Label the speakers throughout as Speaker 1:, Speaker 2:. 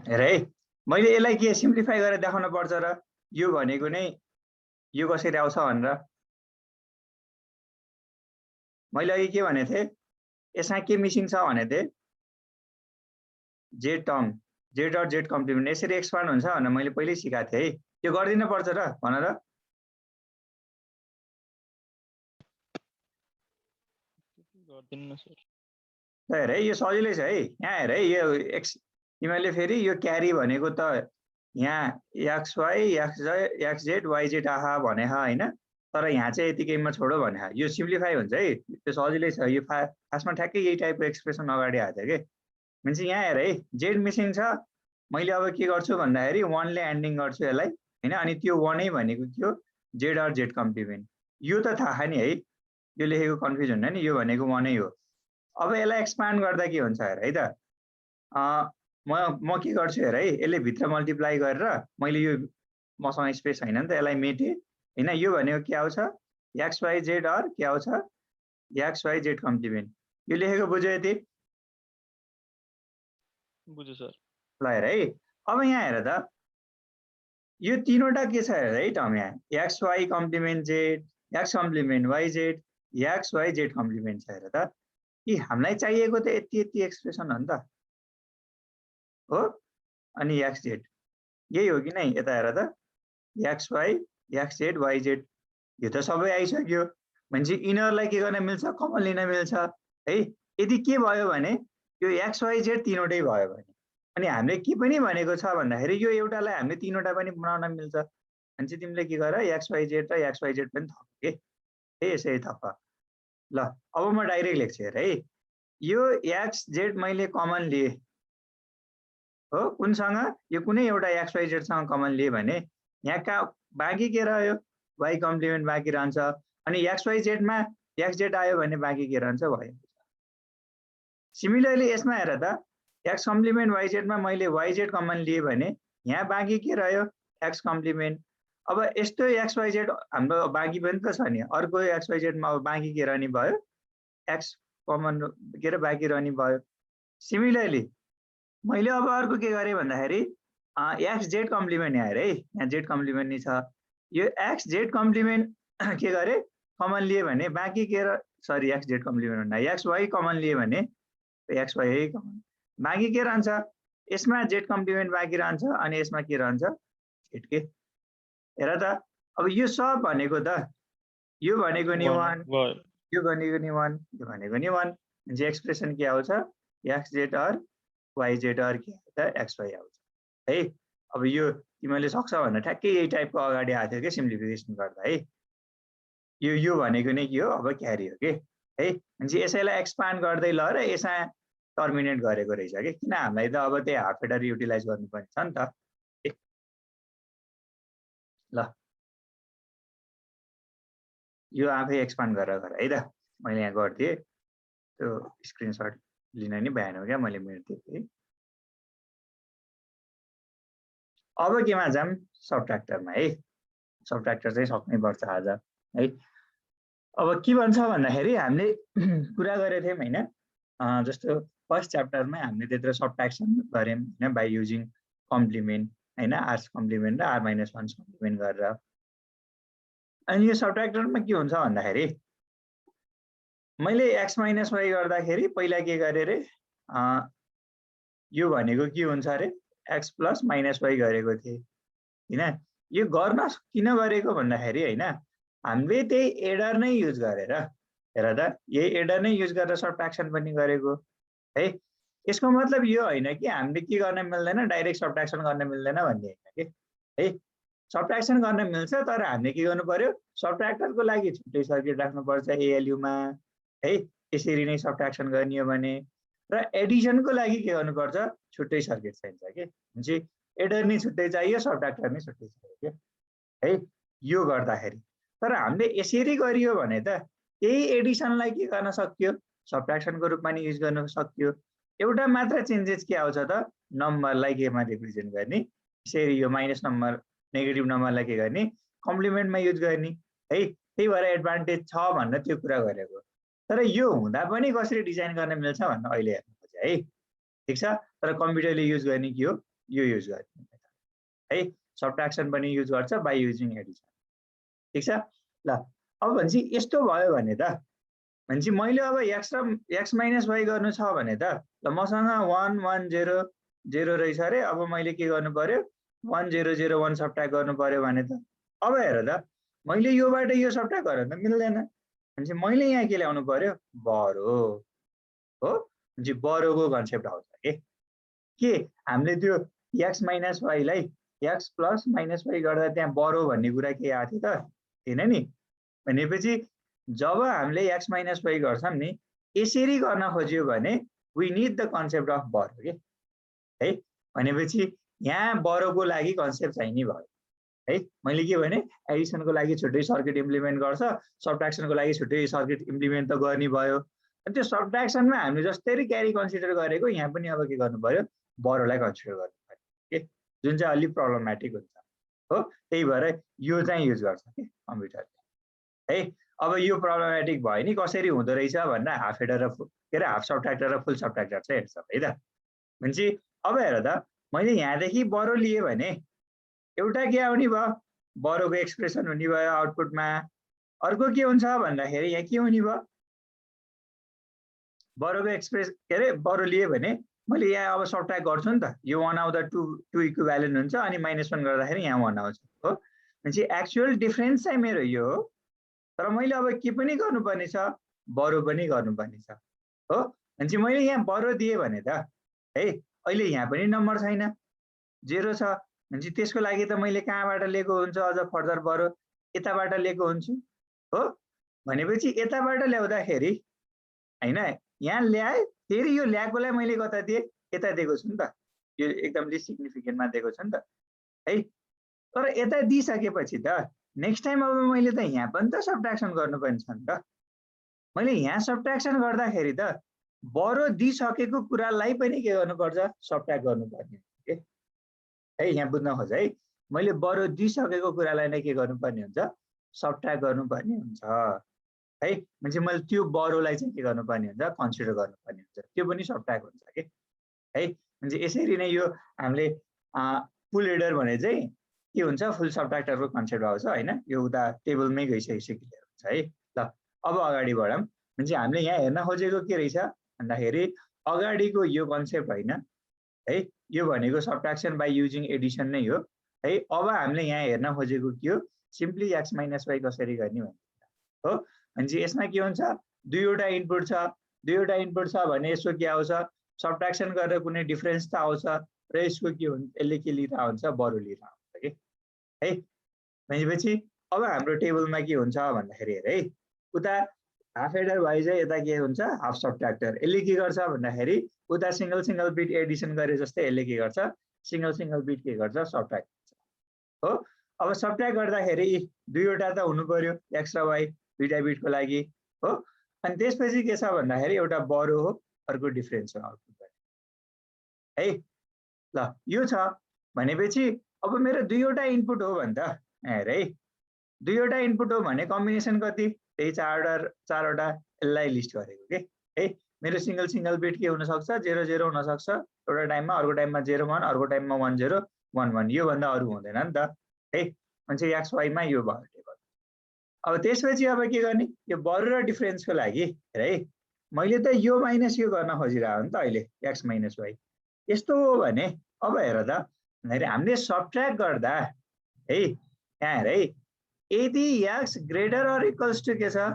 Speaker 1: हेर है मैले यसलाई के सिम्प्लिफाई गरेर देखाउन पर्छ र यो भनेको नै यो कसरी आउँछ भनेर मैले अघि के भनेको थिएँ यसमा के मिसिङ छ भने थिएँ Z term Z dot Z complement यसरी एक्सपान्ड हुन्छ भनेर मैले पहिल्यै सिकाएको थिएँ है त्यो गरिदिन पर्छ र भन र हेर है यो सजिलै छ है यहाँ हेर है यो तिमीहरूले फेरि यो क्यारी भनेको त यहाँ X Y X Z Y Z आहा भने होइन तर यहाँ चाहिँ यतिकैमा छोडो भने यो सिम्प्लिफाई हुन्छ है त्यो सजिलै छ यो खासमा ठ्याक्कै यही टाइपको एक्सप्रेसन अगाडि आएको थियो कि भनेपछि यहाँ हेर है जेड मिसिङ छ मैले अब के गर्छु भन्दाखेरि 1 ले एन्डिङ गर्छु यसलाई हैन अनि त्यो 1 नै भनेको के हो जेड अर जेड कम्प्लिमेन्ट यो त थाहा नि है यो लेखेको कन्फ्युज हुन्न नि यो भनेको 1 नै हो अब यसलाई एक्सपान्ड गर्दा के हुन्छ हेर है त म के गर्छु हेर है यसले भित्र मल्टिप्लाई गरेर मैले यो मसँग स्पेस छैन नि त यसलाई मेटे हैन यो भनेको के आउँछ एक्स वाई जेड अर के आउँछ एक्स वाई जेड कम्प्लिमेन्ट यो लेखेको बुझ्यो यति
Speaker 2: बुझ्यो सर
Speaker 1: ल हेर है अब यहाँ हेर त यो तीनवटा के छ हेर है टर्म यहाँ X Y complement Z X complement Y Z X Y Z complement छ हेर त कि हामीलाई चाहिएको त यति यति एक्सप्रेसन हो नि त हो अनि एक्स जेड यही हो कि नै यता हेर त X Y X Z Y Z यो त सबै आइसक्यो भनेपछि इनरलाई के गर्न मिल्छ कमन लिन मिल्छ है यदि के भयो भने यो एक्स वाई जेड तीनवटै भयो भने अनि हामीले के पनि भनेको छ भन्दाखेरि यो एउटालाई हामीले तीनवटा पनि बनाउन मिल्छ भनेपछि तिमीले के गर एक्स वाई जेड र एक्स वाई जेड पनि थप के है यसरी थप ल अब म डाइरेक्ट लेख्छु हेर है यो एक्स जेड मैले कमन लिए हो कुनसँग यो कुनै एउटा एक्स वाई जेडसँग कमन लिए भने यहाँ का बाँकी के रह्यो वाई कम्प्लिमेन्ट बाँकी रहन्छ अनि एक्स वाई जेडमा एक्स जेड आयो भने बाँकी के रहन्छ वाई सिमिलरली यसमा हेर त एक्स कम्प्लिमेन्ट वाई जेडमा मैले वाई जेड कमन लिए भने यहाँ बाँकी के रह्यो एक्स कम्प्लिमेन्ट अब यस्तो एक्स वाई जेड हाम्रो बाँकी पनि त छ नि अर्को एक्स वाई जेडमा अब बाँकी के रहने भयो एक्स कमन के अरे बाँकी रहने भयो सिमिलरली मैले अब अर्को के गरेँ भन्दाखेरि एक्स जेड कम्प्लिमेन्ट यहाँ हेर है यहाँ जेड कम्प्लिमेन्ट नि छ यो एक्स जेड कम्प्लिमेन्ट के गरेँ कमन लिए भने बाँकी के सरी एक्स जेड कम्प्लिमेन्ट भन्दा एक्स वाई कमन लिए भने एक्स वाई है कमन बाँकी के रहन्छ यसमा जेड कम्प्लिमेन्ट बाँकी रहन्छ अनि यसमा के रहन्छ जेड के हेर त अब यो सब भनेको त यो भनेको नि 1 यो भनेको नि 1 यो भनेको नि 1 जे एक्सप्रेसन के आउँछ X Z or Y Z or के आउँछ एक्स वाई आउँछ है अब यो तिमीले सक्छ भनेर ठ्याक्कै यही टाइपको अगाडि आएको थियो कि सिम्प्लिफिकेसन गर्दा है यो भनेको नै के हो अब क्यारी हो कि है भनेपछि यसैलाई एक्सपान्ड गर्दै ल र यसमा टर्मिनेट गरेको रहेछ कि किन हामीलाई त अब त्यही हाफ हेडर युटिलाइज गर्नुपर्ने छ नि त ल यो आफै एक्सपान्ड गरेर गर है त मैले यहाँ गरिदिएँ त्यो स्क्रिनसट लिन नि भएन क्या मैले मेट्दिएँ है अब केमा जाम सबट्र्याक्टरमा है सबट्र्याक्टर चाहिँ सक्नै पर्छ आज है अब के भन्छ भन्दाखेरि हामीले कुरा गरेको थियौँ होइन जस्तो फर्स्ट च्याप्टरमा हामीले त्यत्रो सबट्र्याक्सन गऱ्यौँ होइन बाई युजिङ कम्प्लिमेन्ट होइन आर्स कम्प्लिमेन्ट र आर माइनस 1 कम्प्लिमेन्ट गरेर अनि यो सबट्र्याक्टरमा के हुन्छ भन्दाखेरि मैले एक्स माइनस वाई गर्दाखेरि पहिला के गरेँ अरे यो भनेको के हुन्छ अरे एक्स प्लस माइनस वाई गरेको थिएँ होइन यो गर्न किन गरेको भन्दाखेरि होइन हामीले त्यही एडर नै युज गरेर हेर त यही एडर नै युज गरेर सबट्र्याक्सन पनि गरेको है यसको मतलब यो होइन कि हामीले के गर्न मिल्दैन डाइरेक्ट सबट्र्याक्सन गर्न मिल्दैन भन्ने होइन कि है सबट्र्याक्सन गर्न मिल्छ तर हामीले के गर्नु पर्यो सबट्र्याक्टरको लागि छुट्टै सर्किट राख्नुपर्छ एएलयुमा है यसरी नै सबट्र्याक्सन गर्ने हो भने र एडिसनको लागि के गर्नुपर्छ छुट्टै सर्किट चाहिन्छ कि भनेपछि एडर नै छुट्टै चाहियो सबट्र्याक्टर नै छुट्टै चाहियो कि है यो गर्दाखेरि तर हामीले यसरी गरियो भने त त्यही एडिसनलाई के गर्न सक्यो सबट्र्याक्सनको रूपमा नि युज गर्न सक्यो एउटा मात्र चेन्जेस के आउँछ त नम्बरलाई केमा रिप्रेजेन्ट गर्ने यसरी यो माइनस नम्बर नेगेटिभ नम्बरलाई के गर्ने कम्प्लिमेन्टमा युज गर्ने है त्यही भएर एडभान्टेज छ भनेर त्यो कुरा गरेको तर यो हुँदा पनि कसरी डिजाइन गर्न मिल्छ भनेर अहिले हेर्नु खोजेँ है ठिक छ तर कम्प्युटरले युज गर्ने के हो यो युज गर्ने है। सब्ट्र्याक्सन पनि युज गर्छ बाई युजिङ एडिसन। ठिक छ ल। अब भनेपछि यस्तो भयो भने त भनेपछि मैले अब एक्स र एक्स माइनस वाई गर्नु छ भने त ल मसँग 1 1 0 0 रहेछ अरे। अब मैले के गर्नु पर्यो 1 0 0 1 सब्ट्र्याक्ट गर्नु पर्यो भने त अब हेर त मैले योबाट यो सब्ट्र्याक्ट गरेर त मिल्दैन। भनेपछि मैले यहाँ के ल्याउनु पर्यो बरो हो। भनेपछि बरोको कन्सेप्ट आउँछ के हामीले त्यो एक्स माइनस वाईलाई एक्स प्लस माइनस वाई गर्दा त्यहाँ बरो भन्ने कुरा के आएको थियो त थिएन नि। भनेपछि जब हामीले एक्स माइनस वाई गर्छौँ नि यसरी गर्न खोज्यो भने we need the concept of borrow के है। भनेपछि यहाँ बरोको लागि कन्सेप्ट चाहिने भयो है। मैले के भने एडिसनको लागि छुट्टै सर्किट इम्प्लिमेन्ट गर्छ, सब्ट्र्याक्सनको लागि छुट्टै सर्किट इम्प्लिमेन्ट त गर्ने भयो। अनि त्यो सब्ट्र्याक्सनमा हामीले जसरी क्यारी कन्सिडर गरेको यहाँ पनि अब के गर्नु पर्यो बरोलाई कन्सिडर गर्नु पर्यो के, जुन चाहिँ अलिक प्रब्लमेटिक हुन्छ हो। त्यही भएर यो चाहिँ युज गर्छ कि कम्प्युटरले है। अब यो प्रब्लमेटिक भयो नि कसरी हुँदो रहेछ भनेर हाफ हेडर र के अरे हाफ सब्ट्र्याक्टर र फुल सब्ट्र्याक्टर चाहिँ हेर्छ है त। भनेपछि अब हेर त मैले यहाँदेखि बरो लिएँ भने एउटा के आउने भयो बरोको एक्सप्रेसन हुने भयो आउटपुटमा। अर्को के हुन्छ भन्दाखेरि यहाँ के हुने भयो बरोको एक्सप्रेस के अरे बरो लिएँ भने मैले यहाँ अब सब्ट्र्याक्ट गर्छु नि त। यो 1 आउँदा 2 इक्विभ्यालेन्ट हुन्छ अनि -1 गर्दाखेरि यहाँ 1 आउँछ हो। भनेपछि एक्चुअल डिफरेन्स चाहिँ मेरो यो हो। तर मैले अब के पनि गर्नुपर्ने छ बरो पनि गर्नुपर्ने छ हो। भनेपछि मैले यहाँ बरो दिएँ भने त है अहिले यहाँ पनि नम्बर छैन 0 छ। भनेपछि त्यसको लागि त मैले कहाँबाट लिएको हुन्छ अझ फर्दर बरो यताबाट लिएको हुन्छु हो। भनेपछि यताबाट ल्याउँदाखेरि हैन यहाँ ल्याए फेरि यो ल्याएकोलाई मैले कता दिएँ यता दिएको छु नि त। यो एकदम लिस्ट सिग्निफिकेन्टमा दिएको छु नि त है। तर यता दिइसकेपछि त नेक्स्ट टाइम अब मैले त यहाँ पनि त सब्ट्र्याक्सन गर्नुपर्ने छ नि त। मैले यहाँ सब्ट्र्याक्सन गर्दाखेरि त बरो दिइसकेको कुरालाई पनि के गर्नुपर्छ सब्ट्र्याक्ट गर्नुपर्ने के है। यहाँ बुझ्न खोज है मैले बरो दिइसकेको कुरालाई नै के गर्नुपर्ने हुन्छ सब्ट्र्याक्ट गर्नुपर्ने हुन्छ है। भनेपछि मैले त्यो बरोलाई चाहिँ के गर्नुपर्ने हुन्छ कन्सिडर गर्नुपर्ने हुन्छ, त्यो पनि सब्ट्र्याक्ट हुन्छ के है। भनेपछि यसरी नै यो हामीले फुल हेडर भने चाहिँ के हुन्छ फुल सब्ट्र्याक्टरको कन्सेप्ट आउँछ हैन। यो उता टेबलमै गइसकेपछि क्लियर हुन्छ है। ल अब अगाडि बढौँ। भनेपछि हामीले यहाँ हेर्न खोजेको के रहेछ भन्दाखेरि अगाडिको यो कन्सेप्ट होइन है। यो भनेको सब्ट्र्याक्सन बाई युजिङ एडिसन नै हो है। अब हामीले यहाँ हेर्न खोजेको के हो सिम्पली एक्स माइनस वाई कसरी गर्ने भन्ने हो। भनेपछि यसमा के हुन्छ दुईवटा इनपुट छ, दुईवटा इनपुट छ भने यसको के आउँछ सब्ट्र्याक्सन गरेर कुनै डिफरेन्स त आउँछ र यसको के हुन्छ यसले के लिएर आउँछ बरो लिएर आउँछ के है। भनेपछि अब हाम्रो टेबलमा के हुन्छ भन्दाखेरि हेर है उता हाफ हेडर भए चाहिँ यता के हुन्छ हाफ सब्ट्र्याक्टर। यसले के गर्छ भन्दाखेरि उता सिंगल सिंगल बिट एडिसन गरे जस्तै यसले के गर्छ सिंगल सिंगल बिट के गर्छ सब्ट्र्याक्ट हो। अब सब्ट्र्याक्ट गर्दाखेरि दुईवटा त हुनु पर्यो एक्स र वाई दुईटा बिटको लागि हो। अनि त्यसपछि के छ भन्दाखेरि एउटा बरो हो अर्को डिफरेन्स हो आउटपुट है। ल यो छ भनेपछि अब मेरो दुईवटा इनपुट हो भने त हेर है दुईवटा इनपुट हो भने कम्बिनेसन कति त्यही चारवटा यसलाई लिस्ट गरेको के है। मेरो सिंगल सिंगल बिट के हुनसक्छ 0 0 हुनसक्छ एउटा टाइममा, अर्को टाइममा 0 1, अर्को टाइममा 1 0 1 1, योभन्दा अरू हुँदैन नि त है। भनेपछि एक्स वाईमा यो भयो टेबल। अब त्यसपछि अब के गर्ने यो बरो र डिफरेन्सको लागि है मैले त यो माइनस यो गर्न खोजिरहेको नि त अहिले एक्स माइनस वाई। यस्तो हो भने अब हेर त हामीले सब्ट्र्याक्ट गर्दा है यहाँ हेर है यदि X greater or equals to के छ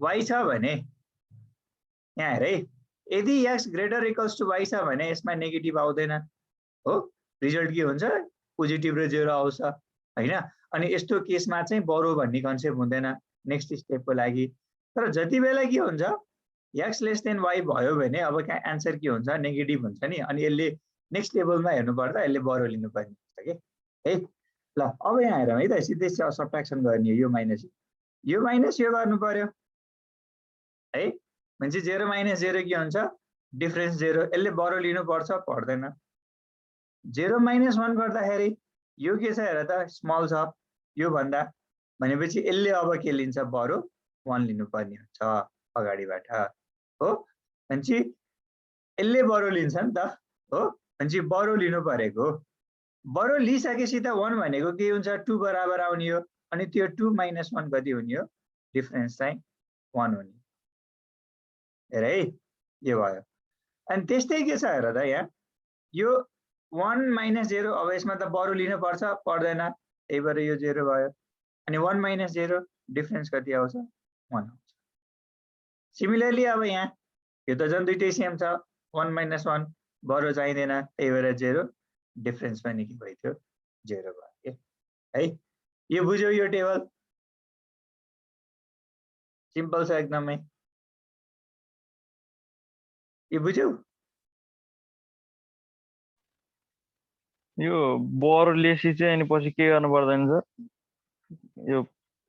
Speaker 1: वाई छ भने यहाँ हेर है यदि X greater equals to Y छ भने यसमा नेगेटिभ आउँदैन हो। रिजल्ट के हुन्छ पोजिटिभ र 0 आउँछ हैन। अनि यस्तो केसमा चाहिँ बरो भन्ने कन्सेप्ट हुँदैन नेक्स्ट स्टेपको लागि। तर जति बेला के हुन्छ एक्स लेस देन वाई भयो भने अब एन्सर के हुन्छ नेगेटिभ हुन्छ नि। अनि यसले नेक्स्ट लेभलमा हेर्नु पर्दा यसले बरो लिनुपर्ने हुन्छ के है। ल अब यहाँ हेरौँ है त सिधै सब्ट्र्याक्सन गर्ने यो माइनस यो गर्नु पर्यो है। भनेपछि 0 - 0 के हुन्छ डिफरेन्स 0, यसले बरो लिनुपर्छ पर्दैन। 0 - 1 गर्दाखेरि यो के छ हेर त स्मल छ यो भन्दा। भनेपछि यसले अब के लिन्छ बरो 1 लिनुपर्ने हुन्छ अगाडिबाट हो। भनेपछि यसले बरो लिन्छ नि त हो। भनेपछि बरो लिनु परेको बरु लिइसकेपछि त 1 भनेको के हुन्छ 2 बराबर आउने हो अनि त्यो 2 - 1 कति हुने हो डिफरेन्स चाहिँ 1 हुने हेर है यो भयो अनि त्यस्तै के छ हेर त यहाँ यो 1 - 0 अब यसमा त बरु लिनु पर्छ पर्दैन त्यही भएर यो 0 भयो अनि 1 - 0 डिफरेन्स कति आउँछ 1 आउँछ सिमिलरली अब यहाँ यो त झन् दुईटै सेम छ 1 - 1 बरु चाहिँदैन त्यही भएर 0 डिफरेन्स पनि के भइथ्यो 0 भयो के है यो बुझ्यौ यो टेबल सिम्पल छ एकदमै यो बुझ्यौ
Speaker 2: यो बर लेसी चाहिँ अनि पछि के गर्नु पर्दैन सर यो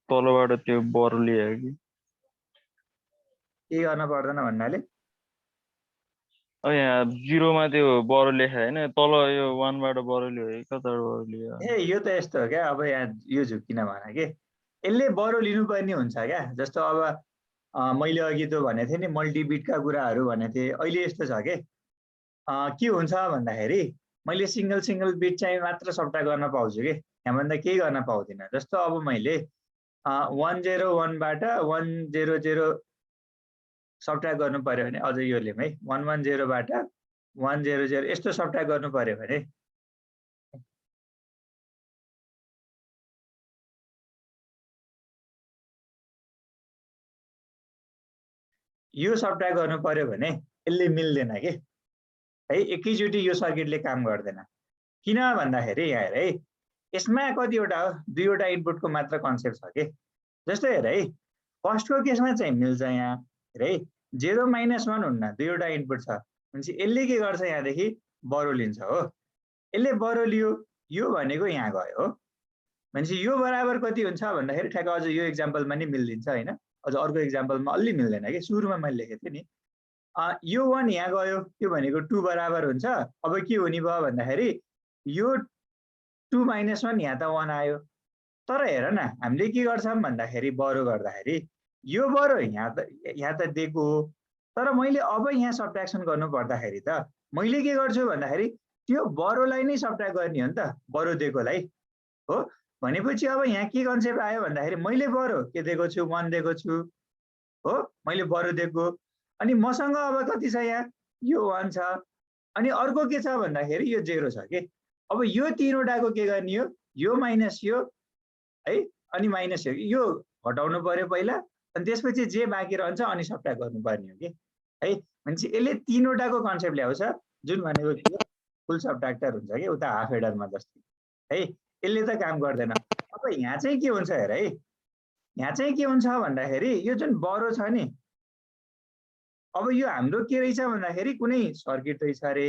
Speaker 2: तलबाट त्यो बर लियो कि
Speaker 1: के गर्न पर्दैन भन्नाले
Speaker 2: अब यहाँ 0 मा त्यो बर लेखा हैन तल यो 1 बाट बर लियो है कताबाट बर लियो
Speaker 1: ए यो त यस्तो हो क्या अब यहाँ यो झुक्किन भन के यसले बरु लिनुपर्ने हुन्छ क्या जस्तो अब मैले अघि त भनेको थिएँ नि मल्टिबिटका कुराहरू भनेको थिएँ अहिले यस्तो छ के हुन्छ भन्दाखेरि मैले सिंगल बिट चाहिँ मात्र सट्टा गर्न पाउँछु कि यहाँभन्दा केही गर्न पाउँदिनँ जस्तो अब मैले 101 बाट 100 सब्ट्र्याक्ट गर्नु पर्यो भने अझ यो लेम है 110 बाट 100 यस्तो सब्ट्र्याक्ट गर्नु पर्यो भने यो सब्ट्र्याक्ट गर्नु पर्यो भने यसले मिल्दैन के है एकैचोटि यो सर्किटले काम गर्दैन किन भन्दाखेरि यहाँ हेर है यसमा कतिवटा हो दुईवटा इनपुटको मात्र कन्सेप्ट छ के जस्तो हेर है फर्स्टको केसमा चाहिँ मिल्छ यहाँ हेर है 0 - 1 हुन्न दुईवटा इनपुट छ भनेपछि यसले के गर्छ यहाँदेखि बरु लिन्छ हो यसले बरु लियो यो भनेको यहाँ गयो हो भनेपछि यो बराबर कति हुन्छ भन्दाखेरि ठ्याक्क अझ यो एक्जाम्पलमा नि मिल्दिन्छ हैन अझ अर्को एक्जाम्पलमा अलि मिल्दैन कि सुरुमा मैले लेखेको थिएँ नि यो 1 यहाँ गयो त्यो भनेको 2 बराबर हुन्छ अब के हुने भयो भन्दाखेरि यो 2 - 1 यहाँ त 1 आयो तर हेर न हामीले के गर्छौँ भन्दाखेरि बरु गर्दाखेरि यो बरु यहाँ त दिएको हो तर मैले अब यहाँ सब्ट्र्याक्सन गर्नु पर्दाखेरि त मैले के गर्छु भन्दाखेरि त्यो बरुलाई नै सब्ट्र्याक्ट गर्ने हो नि त बरु दिएकोलाई हो भनेपछि अब यहाँ के कन्सेप्ट आयो भन्दाखेरि मैले बरु के दिएको छु 1 दिएको छु हो मैले बरु दिएको अनि मसँग अब कति छ यहाँ यो 1 छ अनि अर्को के छ भन्दाखेरि यो 0 छ के अब यो तीनवटाको के गर्ने हो यो माइनस यो है अनि माइनस यो घटाउनु पर्यो पहिला अनि त्यसपछि जे बाँकी रहन्छ अनि सब्ट्र्याक्ट गर्नुपर्ने हो कि है भनेपछि यसले तीनवटाको कन्सेप्ट ल्याउँछ जुन भनेको के फुल सब्ट्र्याक्टर हुन्छ कि उता हाफ हेडरमा जस्तै है यसले त काम गर्दैन अब यहाँ चाहिँ के हुन्छ हेर है यहाँ चाहिँ के हुन्छ भन्दाखेरि यो जुन बरु छ नि अब यो हाम्रो के रहेछ भन्दाखेरि कुनै सर्किट रहेछ अरे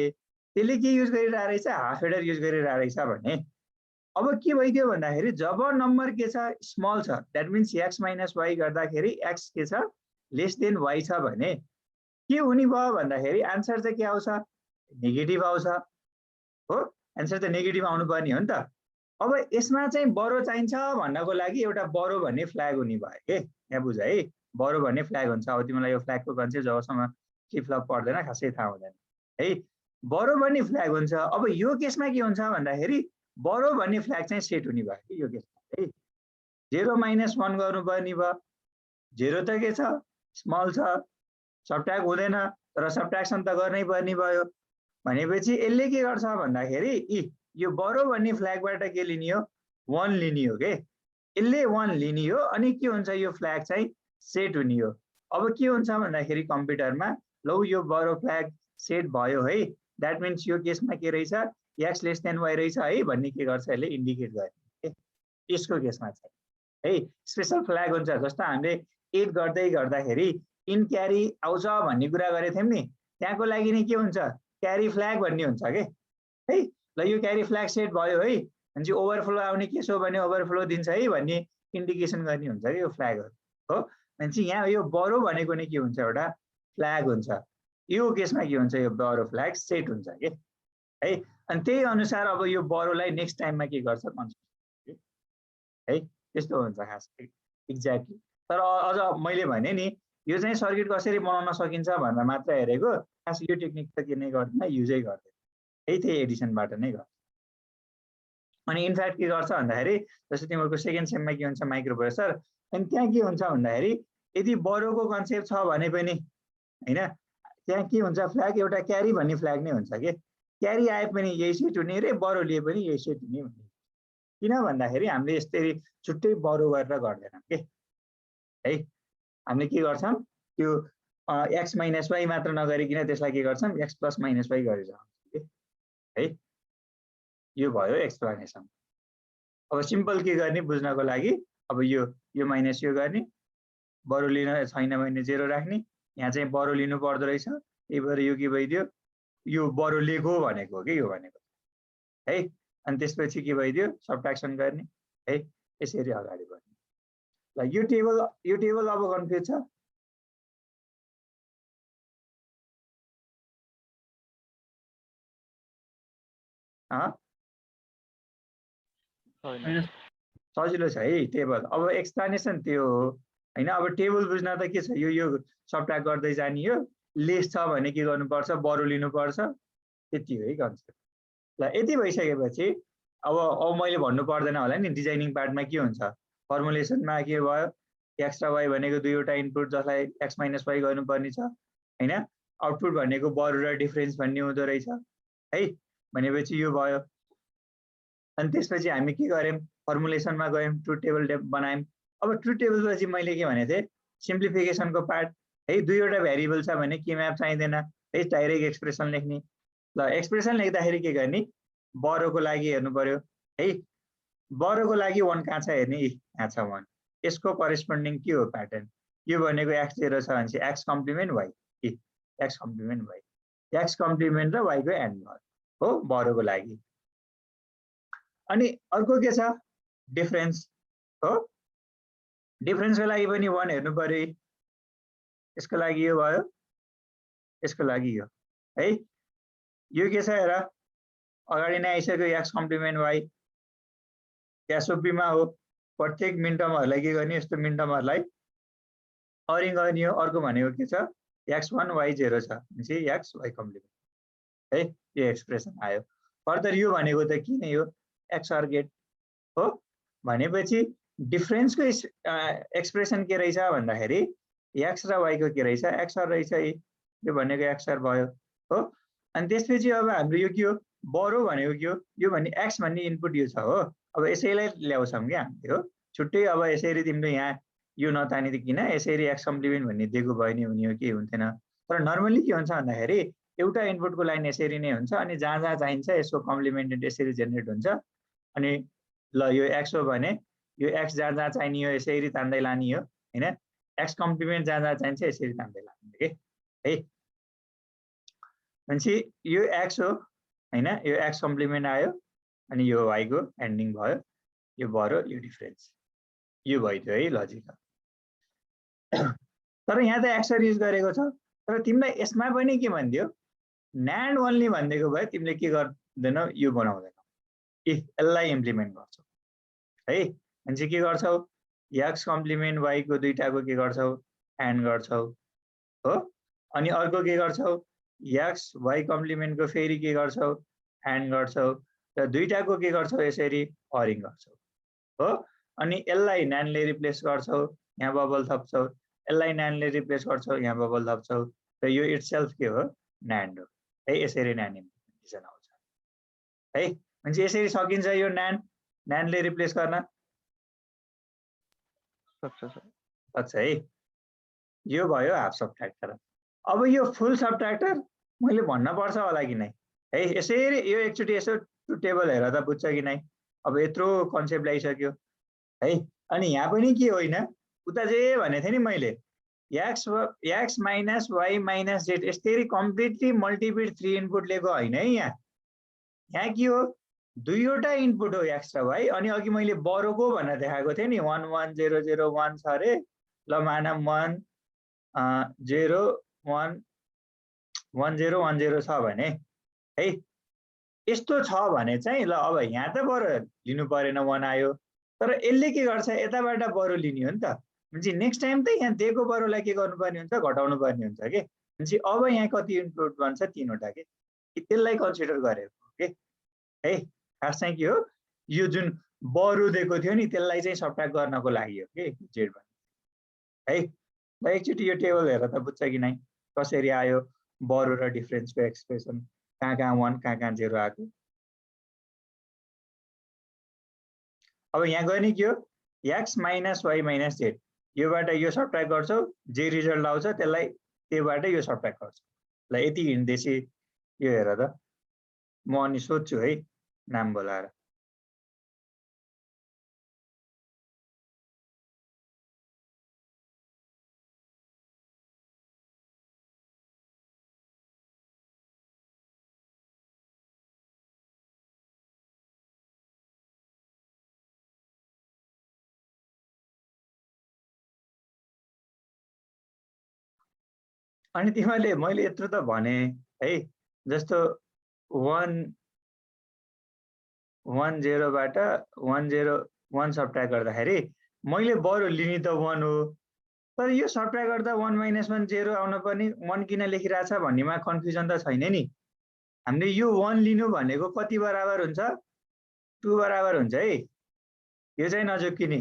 Speaker 1: त्यसले के युज गरिरहेको रहेछ हाफ हेडर युज गरिरहेको रहेछ भने अब के भइदियो भन्दाखेरि जब नम्बर के छ स्मल छ द्याट मिन्स x - y गर्दाखेरि x के छ लेस देन y छ भने के हुने भयो भन्दाखेरि आन्सर चाहिँ के आउँछ नेगेटिभ आउँछ हो आन्सर त नेगेटिभ आउनु पर्ने हो नि त अब यसमा चाहिँ बरु चाहिन्छ भन्नको लागि एउटा बरु भन्ने फ्ल्याग हुने भयो के यहाँ बुझ है बरु भन्ने फ्ल्याग हुन्छ अब तिमीलाई यो फ्ल्यागको कन्सेप्ट जबसम्म फ्लिपफ्लप पर्दैन खासै थाहा हुँदैन है बरु भन्ने फ्ल्याग हुन्छ अब यो केसमा के हुन्छ भन्दाखेरि बरु भन्ने फ्ल्याग चाहिँ सेट हुने भयो कि यो केसमा है 0 - 1 गर्नुपर्ने भयो 0 त के छ स्मल छ सब्ट्र्याक्ट हुँदैन तर सब्ट्र्याक्सन त गर्नै पर्ने भयो भनेपछि यसले के गर्छ भन्दाखेरि यो बरु भन्ने फ्ल्यागबाट के लिने हो 1 लिने हो के यसले 1 लिने हो अनि के हुन्छ यो फ्ल्याग चाहिँ सेट हुने हो अब के हुन्छ भन्दाखेरि कम्प्युटरमा लौ यो बरु फ्ल्याग सेट भयो है द्याट मिन्स यो केसमा के रहेछ x लेस देन y रहेछ है भन्ने के गर्छ यसले इन्डिकेट गर्ने के यसको केसमा चाहिँ है स्पेशल फ्ल्याग हुन्छ जस्तो हामीले 8 गर्दै गर्दाखेरि इन क्यारी आउँछ भन्ने कुरा गरेको थियौँ नि त्यहाँको लागि नै के हुन्छ क्यारी फ्ल्याग भन्ने हुन्छ के है ल यो क्यारी फ्ल्याग सेट भयो है भनेपछि ओभरफ्लो आउने केस हो भने ओभरफ्लो दिन्छ है भन्ने इन्डिकेसन गर्ने हुन्छ कि यो फ्ल्यागहरू हो भनेपछि यहाँ यो बरु भनेको नै के हुन्छ एउटा फ्ल्याग हुन्छ यो केसमा के हुन्छ यो बरु फ्ल्याग सेट हुन्छ के है अनि त्यही अनुसार अब यो बरुलाई नेक्स्ट टाइममा के गर्छ कन्सिडर है त्यस्तो हुन्छ खास एक्ज्याक्टली तर अझ मैले भने नि यो चाहिँ सर्किट कसरी बनाउन सकिन्छ भनेर मात्र हेरेको खास यो टेक्निक त के नै गर्दैन युजै गर्दैन त्यही एडिसनबाट नै गर्छ अनि इनफ्याक्ट के गर्छ भन्दाखेरि जस्तो तिमीहरूको सेकेन्ड सेममा के हुन्छ माइक्रो प्रोसेसर, अनि त्यहाँ के हुन्छ भन्दाखेरि यदि बरोको कन्सेप्ट छ भने पनि हैन, त्यहाँ के हुन्छ फ्ल्याग एउटा क्यारी भन्ने फ्ल्याग नै हुन्छ के, क्यारी आए पनि यही सेट हुने रे, बरो लिए पनि यही सेट हुने भन्ने। किन भन्दाखेरि हामीले यसरी छुट्टै बरो गरेर गर्दैनौँ के है, हामीले के गर्छौँ त्यो एक्स माइनस वाई मात्र नगरिकन त्यसलाई के गर्छौँ एक्स प्लस माइनस वाई गरेर के है, यो भयो एक्सप्लेनेसन। अब सिम्पल के गर्ने बुझ्नको लागि अब यो माइनस यो गर्ने, बरु लिन छैन भने 0 राख्ने, यहाँ चाहिँ बरु लिनु पर्दो रहेछ, त्यही भएर यो के भइदियो, यो बरु लिएको भनेको के यो भनेको है। अनि त्यसपछि के भइदियो सबट्र्याक्सन गर्ने है, यसरी अगाडि बढ्ने। ल यो टेबल अब कन्फ्युज छ, सजिलो छ है टेबल। अब एक्सप्लेनेसन त्यो हो हैन। अब टेबल बुझ्न त के छ, यो सबट्र्याक्ट गर्दै जाने, यो लेस छ भने के गर्नुपर्छ बरु लिनुपर्छ, त्यति हो है कन्सेप्ट। ल यति भइसकेपछि अब मैले भन्नु पर्दैन होला नि डिजाइनिङ पार्टमा के हुन्छ, फर्मुलेसनमा के भयो एक्स र वाई भनेको दुईवटा इनपुट जसलाई एक्स माइनस वाई गर्नुपर्ने छ हैन, आउटपुट भनेको बरु र डिफरेन्स भन्ने हुँदो रहेछ है, भनेपछि यो भयो। अनि त्यसपछि हामी के गर्यौँ फर्मुलेसनमा गयौँ, ट्रुथ टेबल बनायौँ। अब ट्रुथ टेबल पछि मैले के भने थिएँ सिम्प्लिफिकेसनको पार्ट है, दुईवटा भेरिएबल छ भने के म्याप चाहिँदैन है, डाइरेक्ट एक्सप्रेसन लेख्ने। ल एक्सप्रेसन लेख्दाखेरि के गर्ने, बरोको लागि हेर्नु पर्यो है, बरोको लागि 1 कहाँ छ हेर्ने, यहाँ छ 1, यसको करेस्पोन्डिङ के हो प्याटर्न, यो भनेको x 0 छ भने चाहिँ x complement y, x complement y, x complement र y को एन्ड भयो हो बरोको लागि। अनि अर्को के छ डिफरेन्स हो, डिफरेन्सको लागि पनि 1 हेर्नु पर्यो, यसको लागि यो भयो, यसको लागि यो है, यो के छ हेर अगाडि नै आइसक्यो एक्स कम्प्लिमेन्ट वाई, एसओपीमा हो, प्रत्येक मिनटर्महरूलाई के गर्ने, यस्तो मिनटर्महरूलाई अरिङ गर्ने हो। अर्को भनेको के छ x1 y0 छ भनेपछि एक्स वाई कम्प्लिमेन्ट है, यो एक्सप्रेसन आयो। फर्दर यो भनेको त के नै हो एक्सअर गेट हो, भनेपछि डिफरेन्सको एक्सप्रेसन के रहेछ भन्दाखेरि एक्स र वाईको के रहेछ एक्सअर रहेछ, यो भनेको एक्सअर भयो हो। अनि त्यसपछि अब हाम्रो यो के हो बरो भनेको के हो, यो भने एक्स भन्ने इनपुट यो छ हो, अब यसैलाई ल्याउँछौँ क्या हामीले हो छुट्टै। अब यसरी तिम्रो यहाँ यो नतानी किन यसरी एक्स कम्प्लिमेन्ट भन्ने दिएको भयो नि हुने हो के हुन्थेन, तर नर्मली के हुन्छ भन्दाखेरि एउटा इनपुटको लाइन यसरी नै हुन्छ, अनि जहाँ जहाँ चाहिन्छ यसको कम्प्लिमेन्ट यसरी जेनेरेट हुन्छ। अनि ल यो एक्स हो भने यो एक्स जहाँ जहाँ चाहिने हो यसरी तान्दै लाने हो हैन, एक्स कम्प्लिमेन्ट जहाँ जहाँ चाहिन्छ यसरी तान्दै लाने के है। भनेपछि यो एक्स हो हैन, यो एक्स कम्प्लिमेन्ट आयो, अनि यो वाई को एन्डिङ भयो, यो बरो यो डिफरेन्स, यो भइदियो है लजिक। तर यहाँ त एक्सर युज गरेको छ, तर तिमीलाई यसमा पनि के भनिदियो न्यान्ड ओन्ली भनिदिएको भए तिमीले के गर्दैनौ यो बनाउँदैनौ, यसलाई इम्प्लिमेन्ट गर्छौ है। भनेपछि के गर्छौ एक्स कम्प्लिमेन्ट वाई को दुईटाको के गर्छौ एन्ड गर्छौ हो, अनि अर्को के गर्छौ एक्स वाई कम्प्लिमेन्ट को फेरि के गर्छौ एन्ड गर्छौ, र दुईटाको के गर्छौ यसरी अरिङ गर्छौ हो। अनि यसलाई न्यानले रिप्लेस गर्छौ, यहाँ बबल थप्छौ, यसलाई न्यानले रिप्लेस गर्छौ, यहाँ बबल थप्छौ, र यो इटसेल्फ के हो न्यान्ड हो है, यसरी न्यान इम्प्लिमेन्टेसन आउँछ है। भनेपछि यसरी सकिन्छ यो न्यानले रिप्लेस गर्न सक्छ है। यो भयो हाफ सबट्र्याक्टर। अब यो फुल सबट्र्याक्टर मैले भन्न पर्छ होला कि नै है, यसरी यो एकचोटि यसो टेबल हेर त बुझ्छ कि नै, अब यत्रो कन्सेप्ट ल्याइसक्यो है। अनि यहाँ पनि के होइन उता जे भनेको थिएँ नि मैले X minus Y minus Z यसरी कम्प्लिटली मल्टिपिड 3 इनपुट लिएको होइन है। यहाँ के हो दुईवटा इनपुट हो एक्स र वाई, अनि अघि मैले बरोको भनेर देखाएको थिएँ नि 1 1 0 0 1 छ अरे, ल मानम 1 0 1 1 0 1 0 छ भने है, यस्तो छ भने चाहिँ ल अब यहाँ त बरु लिनु परेन 1 आयो, तर यसले के गर्छ यताबाट बरु लिने हो नि त। भनेपछि नेक्स्ट टाइम त यहाँ दिएको बरुलाई के गर्नुपर्ने हुन्छ घटाउनु पर्ने हुन्छ के। भनेपछि अब यहाँ कति इनपुट बन्छ 3 वटा के, त्यसलाई कन्सिडर गरेको के है। खास चाहिँ के हो यो जुन बरु दिएको थियो नि त्यसलाई चाहिँ सबट्र्याक्ट गर्नको लागि हो के जेड भन्ने है। ल एकचोटि यो टेबल हेरेर त बुझ्छ कि नै कसरी आयो बरु र डिफरेन्सको एक्सप्रेसन, कहाँ 1 कहाँ 0 आएको। अब यहाँ गर्ने के हो x minus y minus z, योबाट यो सबट्र्याक्ट गर्छौ, जे रिजल्ट आउँछ त्यसलाई त्योबाट यो सबट्र्याक्ट गर्छौ। ल यति हिँड्दैछ यो हेर त, म अनि सोध्छु है नाम बोलाएर। अनि तिमीले मैले यत्रो त भने है, जस्तो 1 1 0 बाट 1 0 1 सबट्र्याक्ट गर्दाखेरि मैले बरु लिने त 1 हो, तर यो सबट्र्याक्ट गर्दा 1 माइनस 1 0 आउन पनि 1 किन लेखिरहेछ भन्नेमा कन्फ्युजन त छैन नि। हामीले यो 1 लिनु भनेको कति बराबर हुन्छ 2 बराबर हुन्छ है, यो चाहिँ नजोकिने।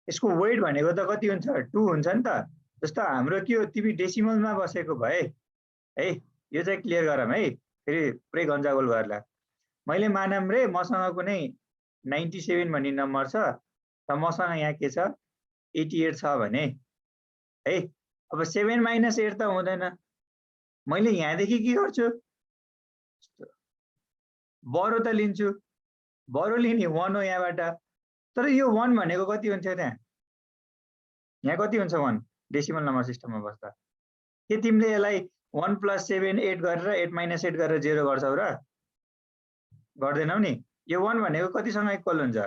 Speaker 1: यसको वेट भनेको त कति हुन्छ 2 हुन्छ नि त। जस्तो हाम्रो के हो तिमी डेसिमलमा बसेको भए है, यो चाहिँ क्लियर गरौँ है, फेरि पुरै गन्जागोल गर्ला। मैले मानम रे मसँग कुनै 97 भन्ने नम्बर छ र मसँग यहाँ के छ 88 छ भने है, अब 7 माइनस 8 त हुँदैन। मैले यहाँदेखि के गर्छु बरु त लिन्छु, बरु लिने 1 हो यहाँबाट, तर यो 1 भनेको कति हुन्छ त्यहाँ, यहाँ कति हुन्छ 1 डेसिमल नम्बर सिस्टममा बस्दा। के तिमीले यसलाई 1 + 7 8 गरेर 8 - 8 गरेर 0 गर्छौ र गर्दैनौ नि। यो 1 भनेको कतिसँग इक्वल हुन्छ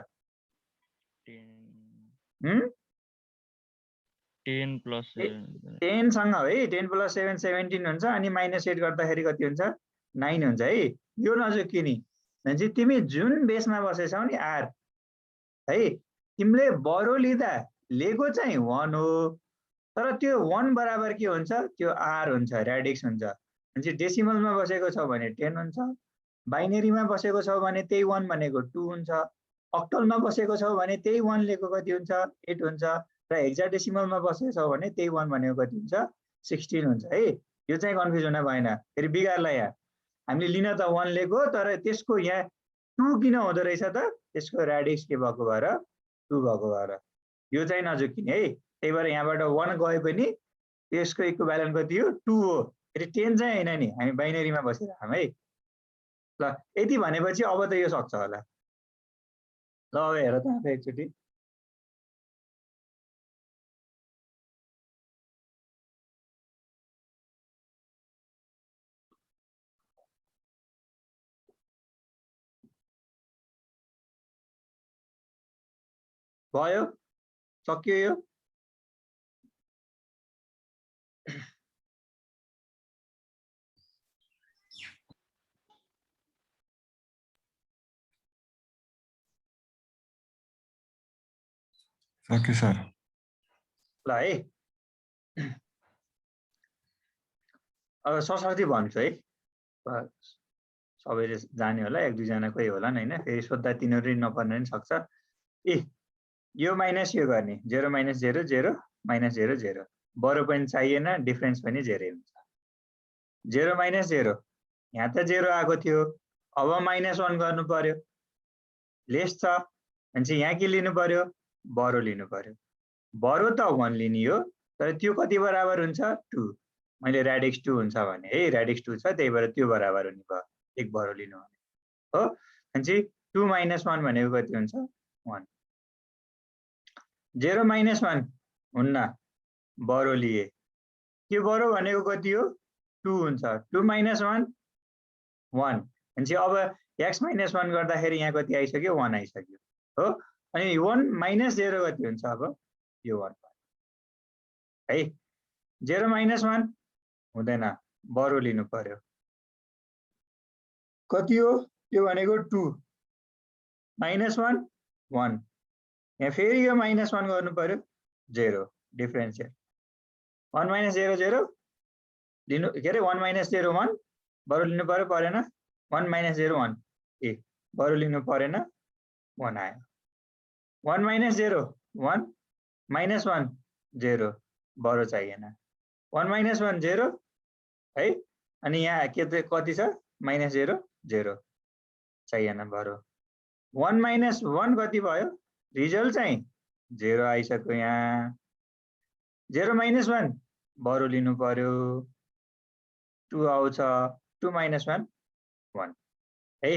Speaker 2: 10 + 7
Speaker 1: 10 सँग है, 10 + 7 17 हुन्छ, अनि -8 गर्दाखेरि कति हुन्छ 9 हुन्छ है। यो नजोकिने भनेपछि तिमी जुन बेसमा बसेछौ नि r है, तिमीले बरु लिँदा लिएको चाहिँ 1 हो, तर त्यो 1 बराबर के हुन्छ त्यो r हुन्छ, र्याडिक्स हुन्छ। भनेपछि डेसिमलमा बसेको छौ भने 10 हुन्छ, बाइनेरीमा बसेको छौ भने त्यही 1 भनेको 2 हुन्छ, अक्टलमा बसेको छौ भने त्यही 1 लेको कति हुन्छ 8 हुन्छ, र हेक्साडेसिमलमा बसेको छौ भने त्यही 1 भनेको कति हुन्छ 16 हुन्छ है। यो चाहिँ कन्फ्युज हुन भएन। फेरि बिगार्ला यहाँ हामीले लिन त 1 लेको, तर त्यसको यहाँ 2 किन हुँदो रहेछ त, त्यसको र्याडिक्स के भएको भएर 2 भएको भएर। यो चाहिँ नजोकिने है। त्यही भएर यहाँबाट 1 गए पनि त्यसको इक्विभ्यालेन्ट कति हो 2 हो। फेरि 10 चाहिँ हैन नि, हामी बाइनेरीमा बसिरहेछौँ है। ल यति भनेपछि अब त यो सक्छ होला। ल अब हेर त आफै एकचोटि। भयो, सक्यो यो।
Speaker 3: सक्यो सर।
Speaker 1: ल है, अब सरसर्ती भन्छु है, सबैले जाने होला, 1 2 जना कोही होला हैन, फेरि सोद्धा तिनीहरू नपर्ने पनि सक्छ। ए यो माइनस यो गर्ने 0 - 0 0 - 0 0, बरु पनि चाहिएन, डिफरेन्स पनि 0 हुन्छ। 0 - 0 यहाँ त 0 आएको थियो, अब -1 गर्नु पर्यो, लेस छ भनेपछि यहाँ के लिनु पर्यो बरु लिनु पर्यो। बरु त 1 लिने हो, तर त्यो कति बराबर हुन्छ 2। मैले र्याडिक्स 2 हुन्छ भने है, र्याडिक्स 2 छ त्यही भएर त्यो बराबर हुने भयो, 1 बरु लिनु हो। भनेपछि 2 - 1 भनेको कति हुन्छ 1। 0 - 1 हुन्न, बरु लिए, के बरु भनेको कति हो 2 हुन्छ, 2 - 1 1। भनेपछि अब x - 1 गर्दाखेरि यहाँ कति आइसक्यो 1 आइसक्यो हो। अनि 1 - 0 कति हुन्छ अब यो 1 है। 0 - 1 हुँदैन, बरु लिनु पर्यो, कति हो त्यो भनेको 2 -1 1, यहाँ फेरि यो -1 गर्नु पर्यो 0, डिफरेन्सियल 1 - 0 0 लिनु, के अरे 1 - 0 1 बरु लिनु पर्यो परेन, 1 - 0 1 ए बरु लिनु परेन, 1 आयो 1 minus 0 1 minus 1 0 बरो चाहिएन 1 minus 1 0 है अनि यहाँ के कति छ -0 0 चाहिएन बरो 1 minus 1 कति भयो रिजल्ट चाहिँ 0 आइसक्यो यहाँ 0 minus 1 बरो लिनु पर्यो 2 आउँछ 2 minus 1 1 है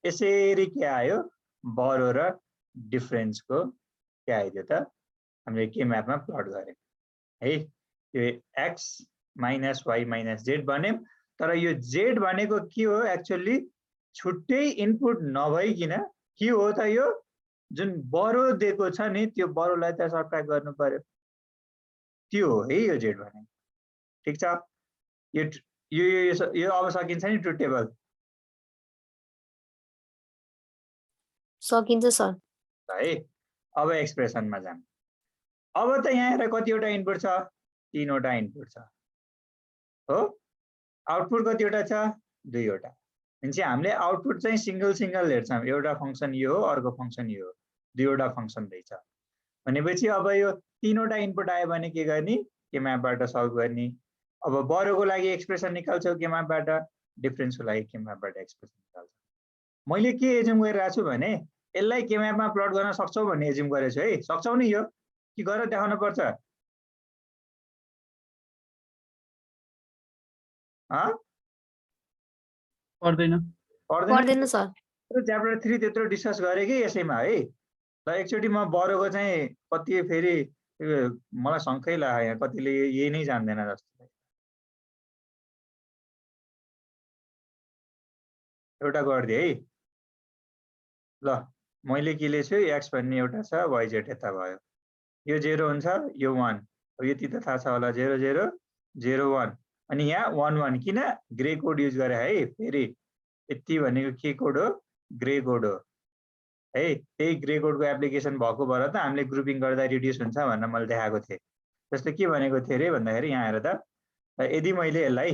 Speaker 1: यसरी के आयो बरो र डिफरेन्सको के आइदियो त हामीले के म्यापमा प्लट गर्यौं है यो x minus y minus z भन्यौं तर यो z भनेको के हो एक्चुअली छुट्टै इनपुट नभइकिन के हो त यो जुन बरो दिएको छ नि त्यो बरोलाई त सबट्र्याक्ट गर्नु पर्यो त्यो हो है यो z भने ठीक छ यो अब सकिन्छ नि ट्रुथ टेबल
Speaker 3: सकिन्छ सर
Speaker 1: है अब एक्सप्रेसनमा जाम अब त यहाँ हेर कतिवटा इनपुट छ 3 वटा इनपुट छ हो आउटपुट कतिवटा छ 2 वटा भनेपछि हामीले आउटपुट चाहिँ सिंगल हेर्छौं एउटा फंक्सन यो हो अर्को फंक्सन यो हो 2 वटा फंक्सन दैछ भनेपछि अब यो 3 वटा इनपुट आयो भने के गर्ने के म्यापबाट सल्भ गर्ने अब बरोको लागि एक्सप्रेसन निकाल्छौ के म्यापबाट डिफरेन्सको लागि के म्यापबाट एक्सप्रेसन निकाल्छौ मैले के एज्युम गरिरहेको छु भने यसलाई के म्यापमा प्लट गर्न सक्छौ भन्ने एज्युम गरेछु है सक्छौ नि यो के गरेर देखाउनु पर्छ
Speaker 3: पर्दैन सर
Speaker 1: च्याप्टर 3 त्यत्रो डिस्कस गरे कि यसैमा है ल एकचोटी म बरोको चाहिँ कति फेरि मलाई शंकै लाग्यो यहाँ कतिले यही नै जान्दैन जस्तो एउटा गर्दिए है ल मैले के लेख्छु x भन्ने एउटा छ yz यता भयो यो 0 हुन्छ यो 1 अब यति त थाहा छ होला 0 0 0 1 अनि यहाँ 1 1 किन ग्रे कोड युज गरे है फेरि यति भनेको के कोड हो ग्रे कोड हो है त्यही ग्रे कोडको एप्लिकेसन भएको भएर त हामीले ग्रुपिङ गर्दा रिड्युस हुन्छ भनेर मैले देखाएको थिएँ जस्तो के भनेको थिएँ रे भन्दाखेरि यहाँ हेर त यदि मैले यसलाई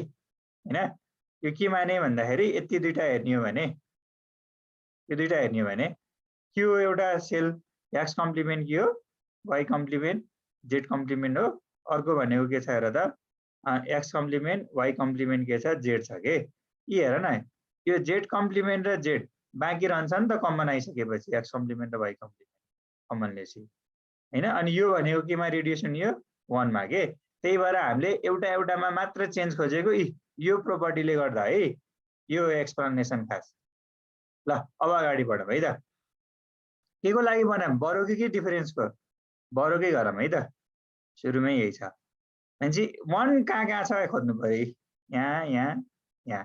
Speaker 1: हैन यो के माने भन्दाखेरि यति दुईटा हेर्ने हो भने यो दुईटा हेर्ने हो भने के हो एउटा सेल x कम्प्लिमेन्ट के हो y कम्प्लिमेन्ट z कम्प्लिमेन्ट हो अर्को भनेको के छ हेर त x कम्प्लिमेन्ट y कम्प्लिमेन्ट के छ z छ के यी हेर न यो z कम्प्लिमेन्ट र z बाँकी रहन्छ नि त कमन आइसकेपछि x कम्प्लिमेन्ट र y कम्प्लिमेन्ट कमन लेसी हैन अनि यो भनेको केमा रिड्युसन यो 1 मा के त्यही भएर हामीले एउटामा मात्र चेन्ज खोजेको यो प्रोपर्टीले गर्दा है यो एक्सप्लेनेसन खास ल अब अगाडि बढौँ है त केको लागि बनाम बरोकै कि डिफरेन्सको बरोकै गरौँ है त सुरुमै यही छ भनेपछि 1 कहाँ छ खोज्नु पर्यो यहाँ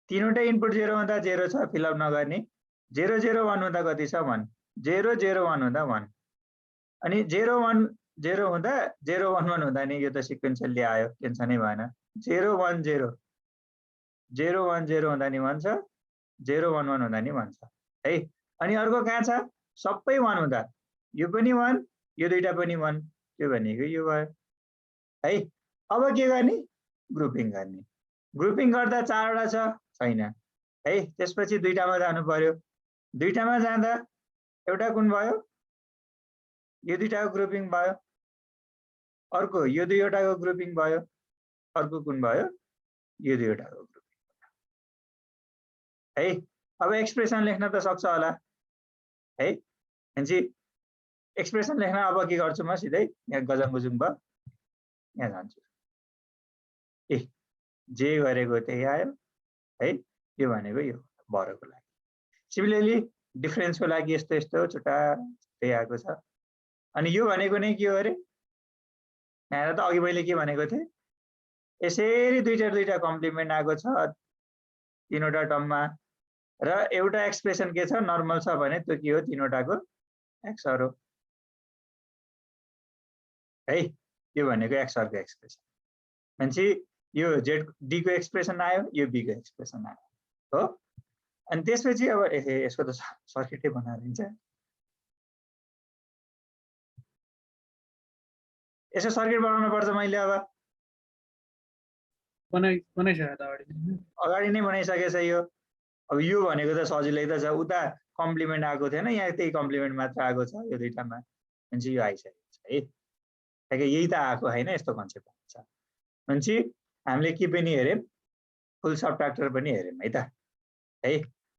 Speaker 1: तीनवटा इनपुट 0 हुँदा 0 छ फिलअप नगर्ने 0 0 1 हुँदा कति छ 1 0 0 1 हुँदा 1 अनि 0 1 0 हुँदा 0 1 1 हुँदा नि यो त सिक्वेन्शियली आयो टेन्सनै भएन 0 1 0 0 1 0 हुँदा नि 1 छ 0 1 1 हुँदा नि 1 छ है अनि अर्को कहाँ छ सबै 1 हुँदा यो पनि 1 यो दुईटा पनि 1 त्यो भनेको यो भयो है अब के गर्ने ग्रुपिङ गर्दा 4 वटा छ छैन है त्यसपछि दुईटामा जानु पर्यो दुईटामा जाँदा एउटा कुन भयो यो दुईटाको ग्रुपिङ भयो अर्को यो दुईवटाको ग्रुपिङ भयो अर्को कुन भयो यो दुईवटाको ग्रुपिङ है अब एक्सप्रेसन लेख्न त सक्छ होला है भनेपछि एक्सप्रेसन लेख्न अब के गर्छु म सिधै यहाँ गजङगुजुङ भयो यहाँ जान्छु जे गरेको त्यही आयो है यो भनेको यो बरोको लागि सिमिलरली डिफरेन्सको लागि यस्तो यस्तो छुट्टै आएको छ अनि यो भनेको नै के हो अरे यहाँ त अघि मैले के भनेको थिएँ यसरी दुईटा कम्प्लिमेन्ट आएको छ तीनवटा टर्ममा र एउटा एक्सप्रेसन के छ नर्मल छ भने त्यो के हो तीनवटाको एक्सअर हो है यो भनेको एक्सअरको एक्सप्रेसन भनेपछि यो जेड डी को एक्सप्रेसन आयो यो बी को एक्सप्रेसन आयो हो अनि त्यसपछि अब यसको त सर्किटै बनाएर दिन्छ यसो सर्किट बनाउनु पर्छ मैले अब
Speaker 4: बनाइसके त अगाडि
Speaker 1: नै बनाइसकेछ यो अब यो भनेको त सजिलै त छ उता कम्प्लिमेन्ट आएको थिएन, यहाँ त्यही कम्प्लिमेन्ट मात्र आएको छ यो दुईटामा, भनेपछि यो आइसकेको छ है। ठ्याक्कै यही त आएको होइन, यस्तो कन्सेप्ट आउँछ। भनेपछि हामीले के पनि हेऱ्यौँ, फुल सबट्र्याक्टर पनि हेऱ्यौँ है त है।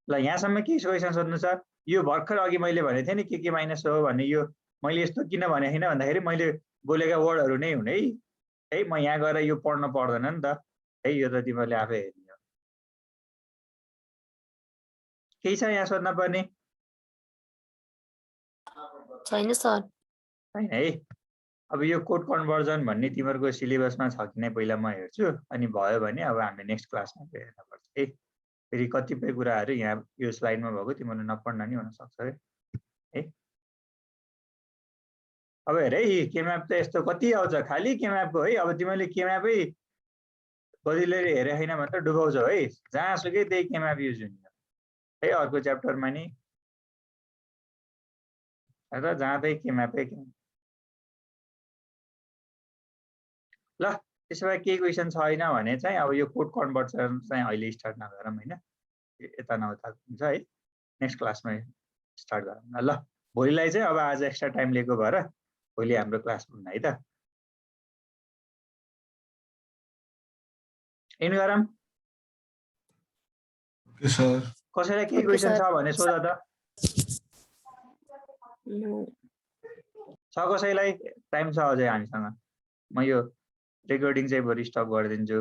Speaker 1: ल यहाँसम्म के क्वेसन सोध्नु छ? यो भर्खर अघि मैले भनेको थिएँ नि के माइनस हो भन्ने, यो मैले यस्तो किन भनेको थिइनँ भन्दाखेरि मैले बोलेका वर्डहरू नै हुन् है। म यहाँ गएर यो पढ्न पर्दैन नि त है, यो त तिमीहरूले आफै हेर्ने हो। केही छ यहाँ सोध्न पर्ने?
Speaker 3: छैन सर।
Speaker 1: छैन है। अब यो कोड कन्भर्जन भन्ने तिमीहरूको सिलेबसमा छ कि नै पहिला म हेर्छु, अनि भयो भने अब हामीले नेक्स्ट क्लासमा हेर्नुपर्छ है। फेरि कतिपय कुराहरू यहाँ यो स्लाइडमा भएको तिमीहरूले नपढ्न नि हुनसक्छ है। अब हेर है, केम्याप त यस्तो कति आउँछ, खालि केम्यापको है। अब तिमीले केम्यापै कतिले हेरे होइन भने त डुबाउँछौ है, जहाँसुकै त्यही केम्याप युज हुन्छ है। अर्को च्याप्टरमा नि र जाँदै केम्यापै ल। त्यसो भए केही क्वेसन छैन भने चाहिँ अब यो कोड कन्भर्सन चाहिँ अहिले स्टार्ट नगरौँ होइन, यता नउता हुन्छ है। नेक्स्ट क्लासमा स्टार्ट गरौँ न ल। भोलिलाई चाहिँ अब आज एक्स्ट्रा टाइम लिएको भएर भोलि हाम्रो क्लास हुन्न है त। इन गरौँ। कसैलाई केही क्वेसन छ भने सोध त। छ कसैलाई? टाइम छ अझै हामीसँग। म यो रेकर्डिङ चाहिँ बरु स्टप गरिदिन्छु।